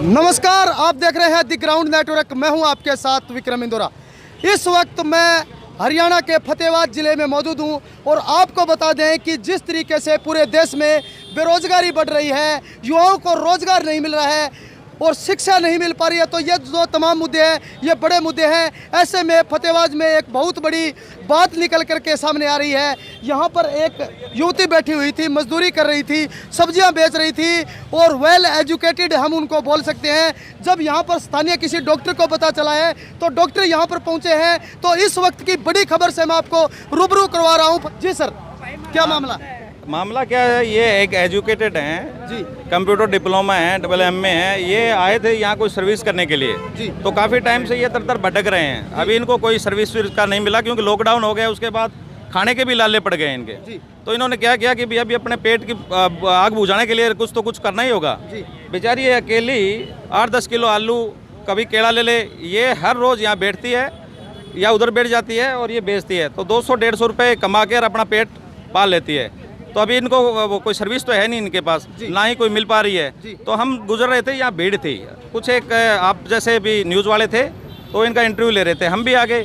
नमस्कार, आप देख रहे हैं द ग्राउंड नेटवर्क। मैं हूं आपके साथ विक्रम इंदौरा। इस वक्त मैं हरियाणा के फतेहाबाद ज़िले में मौजूद हूं और आपको बता दें कि जिस तरीके से पूरे देश में बेरोजगारी बढ़ रही है, युवाओं को रोजगार नहीं मिल रहा है और शिक्षा नहीं मिल पा रही है, तो ये जो तमाम मुद्दे हैं ये बड़े मुद्दे हैं। ऐसे में फतेहाबाद में एक बहुत बड़ी बात निकल कर के सामने आ रही है। यहाँ पर एक युवती बैठी हुई थी, मजदूरी कर रही थी, सब्जियाँ बेच रही थी और वेल एजुकेटेड हम उनको बोल सकते हैं। जब यहाँ पर स्थानीय किसी डॉक्टर को पता चला है तो डॉक्टर यहाँ पर पहुँचे हैं। तो इस वक्त की बड़ी खबर से मैं आपको रूबरू करवा रहा हूँ। जी सर, क्या मामला क्या है? ये एक एजुकेटेड हैं जी, कंप्यूटर डिप्लोमा है, MA है। ये आए थे यहाँ कोई सर्विस करने के लिए जी। तो काफ़ी टाइम से ये तर भटक रहे हैं। अभी इनको कोई सर्विस का नहीं मिला क्योंकि लॉकडाउन हो गया। उसके बाद खाने के भी लाले पड़ गए इनके जी। तो इन्होंने क्या किया कि अभी अपने पेट की आग बुझाने के लिए कुछ तो कुछ करना ही होगा। बेचारी ये अकेली 8-10 किलो आलू, कभी केला ले ले, ये हर रोज़ यहाँ बैठती है या उधर बैठ जाती है और ये बेचती है। तो 200-150 रुपये कमा कर अपना पेट पाल लेती है। तो अभी इनको वो कोई सर्विस तो है नहीं इनके पास, ना ही कोई मिल पा रही है। तो हम गुजर रहे थे, यहाँ भीड़ थी कुछ, एक आप जैसे भी न्यूज़ वाले थे तो इनका इंटरव्यू ले रहे थे। हम भी आ गए,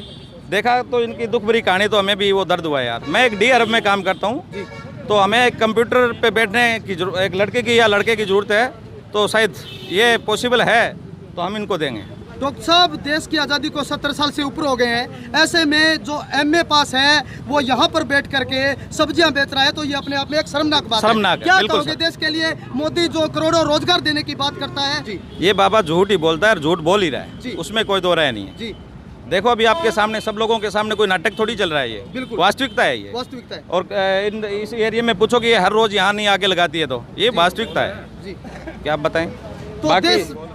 देखा तो इनकी दुख भरी कहानी, तो हमें भी वो दर्द हुआ यार। मैं एक डी अरब में काम करता हूँ तो हमें एक कंप्यूटर पे बैठने की एक लड़के की या लड़के की ज़रूरत है। तो शायद ये पॉसिबल है तो हम इनको देंगे। डॉक्टर साहब, देश की आज़ादी को 70 साल से ऊपर हो गए हैं। ऐसे में जो MA पास है वो यहाँ पर बैठ करके सब्जियां बेच रहा है, तो ये अपने आप में एक शर्मनाक बात है। क्या कहोगे देश के लिए? मोदी जो करोड़ों रोजगार देने की बात करता है जी, ये बाबा झूठ ही बोलता है और झूठ बोल ही रहा है, उसमें कोई दो राय नहीं है जी। देखो अभी आपके सामने, सब लोगों के सामने कोई नाटक थोड़ी चल रहा है, ये बिल्कुल वास्तविकता है। ये वास्तविकता है। और इस एरिया में पूछो कि ये हर रोज यहाँ नहीं आके लगाती है, तो ये वास्तविकता है जी। क्या आप बताएं? तो बाकी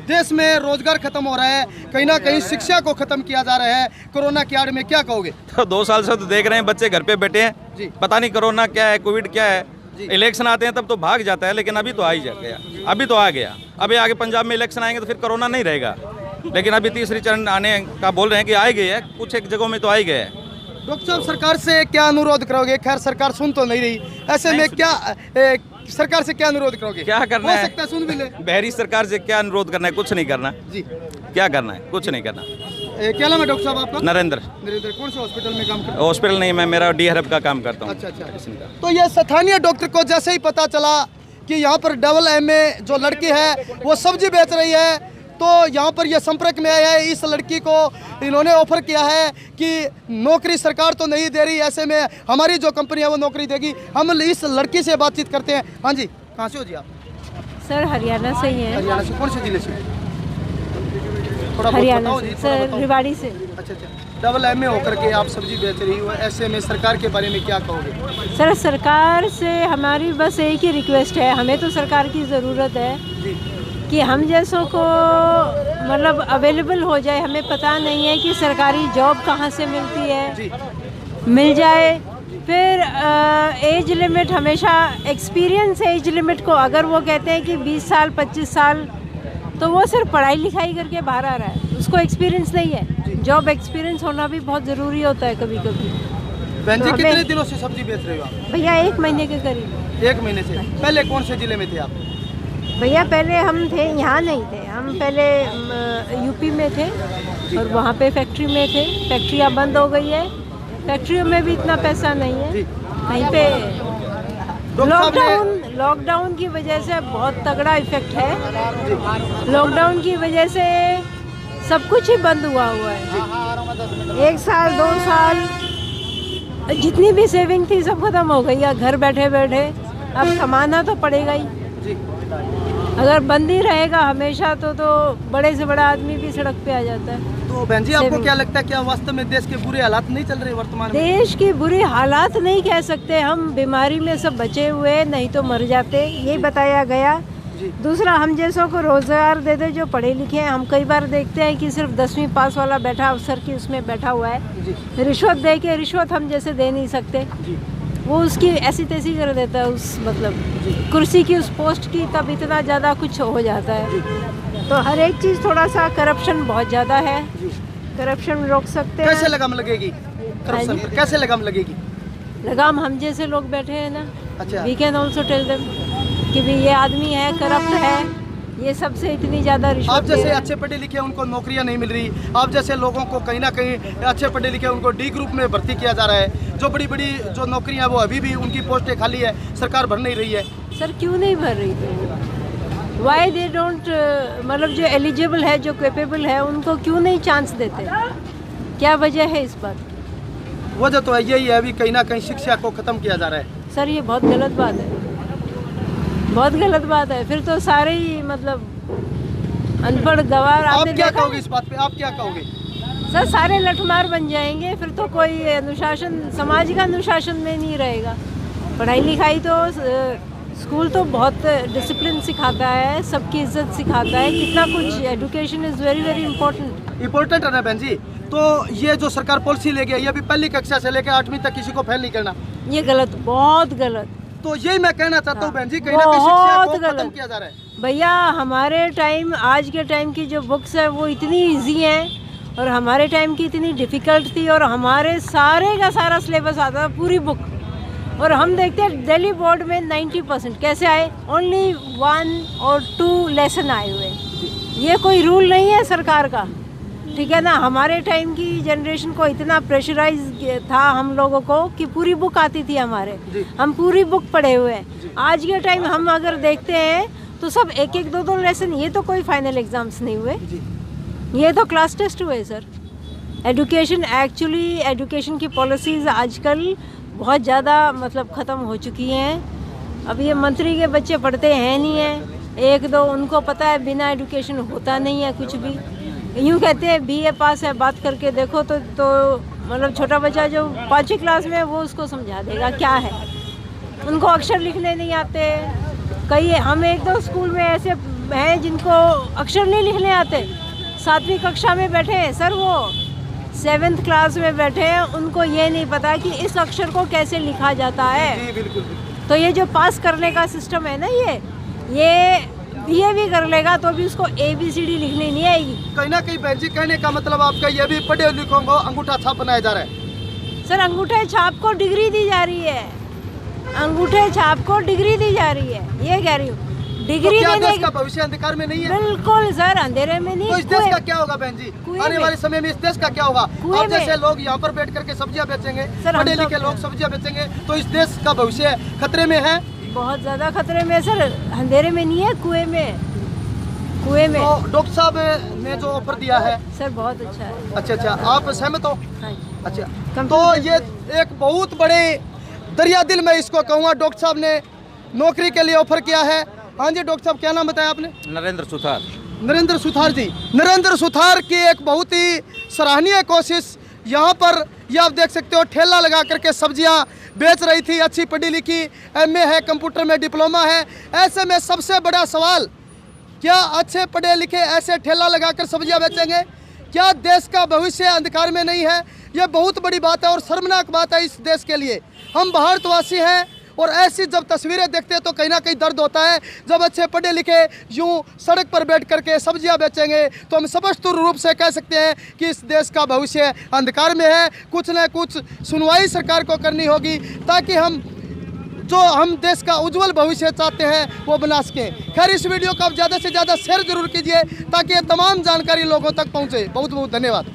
देश में रोजगार खत्म हो रहा है, कहीं ना कहीं शिक्षा को खत्म किया जा रहा है कोरोना की आड़ में, क्या कहोगे? तो 2 साल से तो देख रहे हैं बच्चे घर पे बैठे हैं जी। पता नहीं कोरोना क्या है, कोविड क्या है। इलेक्शन आते हैं तब तो भाग जाता है, लेकिन अभी तो आ ही गया, अभी तो आ गया। अभी आगे पंजाब में इलेक्शन आएंगे तो फिर कोरोना नहीं रहेगा, लेकिन अभी तीसरी चरण आने का बोल रहे हैं कि आ ही गए है, कुछ एक जगहों में तो आ ही गए हैं। डॉक्टर साहब, सरकार से क्या अनुरोध करोगे? खैर सरकार सुन तो नहीं रही, ऐसे में क्या सरकार से क्या अनुरोध करोगे? क्या करना है? हो सकता है सुन भी ले। बहरी सरकार से क्या अनुरोध करना है? कुछ नहीं करना जी। क्या करना है? कुछ नहीं करना। क्या नाम है डॉक्टर साहब आपका? नरेंद्र। कौन से हॉस्पिटल में काम करते हैं? हॉस्पिटल नहीं, मैं मेरा डी अरब का काम करता हूँ। अच्छा। तो ये स्थानीय डॉक्टर को जैसे ही पता चला कि यहाँ पर डबल MA जो लड़की है वो सब्जी बेच रही है, तो यहाँ पर ये संपर्क में आया है। इस लड़की को इन्होंने ऑफर किया है कि नौकरी सरकार तो नहीं दे रही, ऐसे में हमारी जो कंपनी है वो नौकरी देगी। हम इस लड़की से बातचीत करते हैं। हाँ जी, कहाँ से हो जी आप? सर हरियाणा से ही है। हरियाणा से? कौन से जिले से? हरियाणा से सर, रेवाड़ी से। अच्छा। डबल MA होकर के आप सब्जी बेच रही हो, ऐसे में सरकार के बारे में क्या कहोगे? सर सरकार से हमारी बस एक ही रिक्वेस्ट है, हमें तो सरकार की ज़रूरत है कि हम जैसों को मतलब अवेलेबल हो जाए। हमें पता नहीं है कि सरकारी जॉब कहाँ से मिलती है, मिल जाए। फिर एज लिमिट, हमेशा एक्सपीरियंस एज लिमिट को अगर वो कहते हैं कि 20 साल 25 साल, तो वो सिर्फ पढ़ाई लिखाई करके बाहर आ रहा है, उसको एक्सपीरियंस नहीं है। जॉब एक्सपीरियंस होना भी बहुत ज़रूरी होता है कभी कभी। बहन जी, कितने दिनों से सब्जी बेच रहे हो आप? भैया 1 महीने के करीब। 1 महीने से? पहले कौन से जिले में थे आप? भैया पहले हम थे, यहाँ नहीं थे हम, पहले यूपी में थे और वहाँ पे फैक्ट्री में थे। फैक्ट्रियाँ बंद हो गई है, फैक्ट्रियों में भी इतना पैसा नहीं है कहीं पे। लॉकडाउन की वजह से बहुत तगड़ा इफेक्ट है। लॉकडाउन की वजह से सब कुछ ही बंद हुआ है। 1 साल 2 साल जितनी भी सेविंग थी सब खत्म हो गई है। घर बैठे बैठे अब कमाना तो पड़ेगा ही। अगर बंद ही रहेगा हमेशा तो बड़े से बड़ा आदमी भी सड़क पे आ जाता है। तो बहन जी, आपको क्या लगता है, क्या वास्तव में देश के बुरे हालात नहीं चल रहे वर्तमान में? देश की बुरी हालात नहीं कह सकते हम, बीमारी में सब बचे हुए, नहीं तो मर जाते, ये बताया गया। दूसरा, हम जैसों को रोजगार दे दे जो पढ़े लिखे हैं। हम कई बार देखते हैं कि सिर्फ 10वीं पास वाला बैठा अफसर की उसमें बैठा हुआ है, रिश्वत दे के, रिश्वत हम जैसे दे नहीं सकते, वो उसकी ऐसी तैसी कर देता है, उस मतलब कुर्सी की उस पोस्ट की, तब इतना ज़्यादा कुछ हो जाता है। तो हर एक चीज़ थोड़ा सा, करप्शन बहुत ज़्यादा है, करप्शन रोक सकते हैं। कैसे लगाम लगेगी करप्शन पर? कैसे लगाम लगेगी? लगाम हम जैसे लोग बैठे हैं ना, अच्छा। We can also tell them कि भी ये आदमी है, करप्ट है, ये सबसे इतनी ज़्यादा रिश्वत आप जैसे ले रहे हैं। अच्छे पढ़े लिखे उनको नौकरियां नहीं मिल रही, आप जैसे लोगों को कहीं ना कहीं अच्छे पढ़े लिखे उनको डी ग्रुप में भर्ती किया जा रहा है, जो बड़ी बड़ी जो नौकरियां हैं वो अभी भी उनकी पोस्टें खाली है, सरकार भर नहीं रही है। सर क्यों नहीं भर रही थी? वाई दे डोंट, मतलब जो एलिजिबल है, जो कैपेबल है, उनको क्यों नहीं चांस देते? क्या वजह है इस बात की? वजह तो यही है, अभी कहीं ना कहीं शिक्षा को ख़त्म किया जा रहा है। सर ये बहुत गलत बात है, बहुत गलत बात है। फिर तो सारे ही मतलब अनपढ़ गवार आप आपने क्या देखा कहोगे है? इस बात पे, आप क्या कहोगे? सर सारे लठमार बन जाएंगे, फिर तो कोई अनुशासन, समाज का अनुशासन में नहीं रहेगा। पढ़ाई लिखाई तो स्कूल तो बहुत डिसिप्लिन सिखाता है, सबकी इज्जत सिखाता है, कितना कुछ। Education is very very important. Important है ना बहन जी। तो ये जो सरकार पॉलिसी ले गई, ये भी पहली कक्षा से लेकर 8वीं तक किसी को फेल नहीं करना, ये गलत, बहुत गलत। तो यही मैं कहना चाहता हूँ बहन जी, कहीं ना कहीं शिक्षा बहुत को खत्म गलत। किया जा रहा है। भैया हमारे टाइम, आज के टाइम की जो बुक्स है वो इतनी इजी हैं और हमारे टाइम की इतनी डिफ़िकल्ट थी, और हमारे सारे का सारा सिलेबस आता था, पूरी बुक। और हम देखते हैं दिल्ली बोर्ड में 90% कैसे आए? ओनली 1 और 2 लेसन आए हुए। ये कोई रूल नहीं है सरकार का, ठीक है ना। हमारे टाइम की जनरेशन को इतना प्रेशराइज था हम लोगों को कि पूरी बुक आती थी हमारे, हम पूरी बुक पढ़े हुए हैं। आज के टाइम हम अगर देखते हैं तो सब 1-1, 2-2 लेसन। ये तो कोई फाइनल एग्जाम्स नहीं हुए, ये तो क्लास टेस्ट हुए सर। एजुकेशन, एक्चुअली एजुकेशन की पॉलिसीज़ आजकल बहुत ज़्यादा मतलब ख़त्म हो चुकी हैं। अब ये मंत्री के बच्चे पढ़ते हैं नहीं हैं, 1-2 उनको पता है बिना एजुकेशन होता नहीं है कुछ भी। यूँ कहते हैं BA पास है, बात करके देखो तो मतलब छोटा बच्चा जो 5वीं क्लास में है वो उसको समझा देगा क्या है। उनको अक्षर लिखने नहीं आते। कई हम 1-2 स्कूल में ऐसे हैं जिनको अक्षर नहीं लिखने आते, 7वीं कक्षा में बैठे हैं सर, वो 7th क्लास में बैठे हैं, उनको ये नहीं पता कि इस अक्षर को कैसे लिखा जाता है। जी बिल्कुल। तो ये जो पास करने का सिस्टम है ना, ये BA भी कर लेगा तो भी उसको ABCD लिखने नहीं आएगी। कहीं ना कहीं बहन जी कहने का मतलब आपका ये भी पढ़े लिखों को अंगूठा छाप बनाया जा रहा है। सर अंगूठे छाप को डिग्री दी जा रही है, अंगूठे छाप को डिग्री दी जा रही है, ये कह रही हूँ। डिग्री तो क्या देने देश का भविष्य अंधकार में नहीं है? बिल्कुल सर, अंधेरे में नहीं। तो इस देश का क्या होगा बहन जी? कुएं आने में। वाले समय में इस देश का क्या होगा? कुएं आप जैसे में। लोग यहाँ पर बैठ करके सब्जियाँ बेचेंगे, सर, हम पढ़े तो- लिखे लोग सब्जियाँ बेचेंगे, तो इस देश का भविष्य खतरे में है। बहुत ज़्यादा खतरे में सर, अंधेरे में नहीं है, कुएं में, कुएं में। तो डॉक्टर साहब ने जो ऑफर दिया है, सर बहुत अच्छा है। अच्छा, आप सहमत हो? हाँ जी। अच्छा, तो कंप्यूटर ये एक बहुत बड़े दरिया दिल में इसको कहूँगा, डॉक्टर साहब ने नौकरी के लिए ऑफर किया है। हाँ जी डॉक्टर साहब, क्या नाम बताया आपने? नरेंद्र सुथार। नरेंद्र सुथार जी। नरेंद्र सुथार की एक बहुत ही सराहनीय कोशिश। यहाँ पर ये आप देख सकते हो, ठेला लगा करके सब्जियाँ बेच रही थी, अच्छी पढ़ी लिखी, MA है, कंप्यूटर में डिप्लोमा है। ऐसे में सबसे बड़ा सवाल, क्या अच्छे पढ़े लिखे ऐसे ठेला लगाकर सब्जियां बेचेंगे? क्या देश का भविष्य अंधकार में नहीं है? ये बहुत बड़ी बात है और शर्मनाक बात है इस देश के लिए। हम भारतवासी हैं और ऐसी जब तस्वीरें देखते हैं तो कहीं ना कहीं दर्द होता है। जब अच्छे पढ़े लिखे यूं सड़क पर बैठ करके सब्जियां बेचेंगे तो हम स्पष्ट रूप से कह सकते हैं कि इस देश का भविष्य अंधकार में है। कुछ न कुछ सुनवाई सरकार को करनी होगी ताकि हम जो हम देश का उज्जवल भविष्य चाहते हैं वो बना सकें। खैर, इस वीडियो को आप ज़्यादा से ज़्यादा शेयर जरूर कीजिए ताकि ये तमाम जानकारी लोगों तक पहुँचे। बहुत बहुत धन्यवाद।